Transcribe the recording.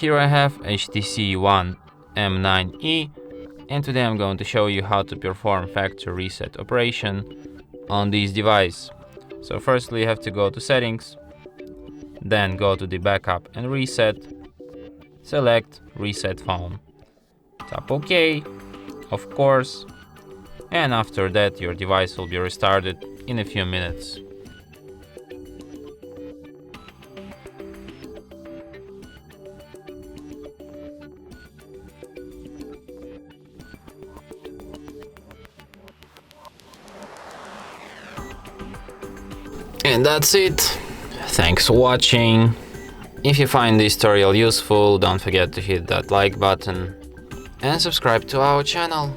Here I have HTC One M9E, and today I'm going to show you how to perform factory reset operation on this device. So firstly you have to go to settings, then go to the backup and reset, select reset phone, tap OK, of course, and after that your device will be restarted in a few minutes. And that's it. Thanks for watching. If you find this tutorial useful, don't forget to hit that like button and subscribe to our channel.